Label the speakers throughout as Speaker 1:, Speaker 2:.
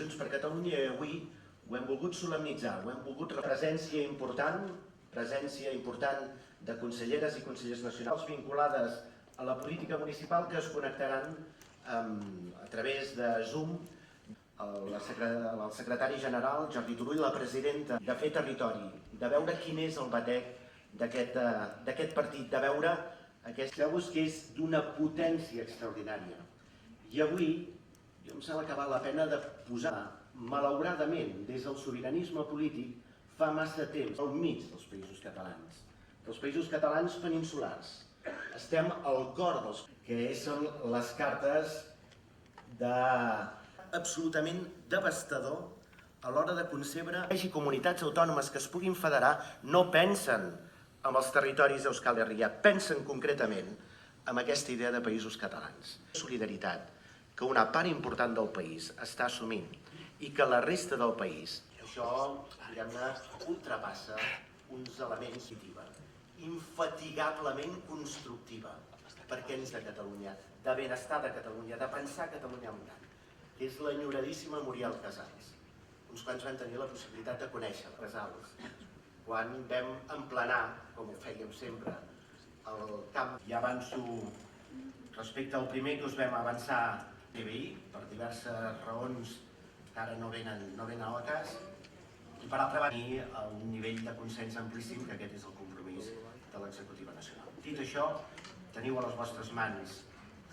Speaker 1: Junts per Catalunya i avui ho hem volgut solemnitzar, ho hem volgut presència important de conselleres i consellers nacionals vinculades a la política municipal que es connectaran a través de Zoom el secretari general Jordi Turull, la presidenta, de fer territori, de veure quin és el batec d'aquest partit, de veure aquest que és d'una potència extraordinària. I avui, jo em sembla que val la pena de posar, malauradament, des del sobiranisme polític, fa massa temps, al mig dels països catalans peninsulars. Estem al cor dels que són les cartes absolutament devastador a l'hora de concebre que hi hagi comunitats autònomes que es puguin federar, no pensen en els territoris d'Euskal Herria, pensen concretament en aquesta idea de països catalans. Solidaritat que una part important del país està assumint i que la resta del país, això, diguem-ne, ultrapassa uns elements infatigablement constructiva perquè ens de Catalunya, de benestar de Catalunya, de pensar Catalunya en gran, que és l'enyoradíssima Muriel Casals. Uns quants van tenir la possibilitat de conèixer Casals quan vam emplenar, com ho fèiem sempre, el camp. Ja avanço respecte al primer que us vam avançar TVI, per diverses raons que ara no venen al cas, i per altra banda, un nivell de consens amplíssim, que aquest és el compromís de l'executiva nacional. Dit això, teniu a les vostres mans,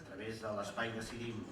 Speaker 1: a través de l'espai Decidim,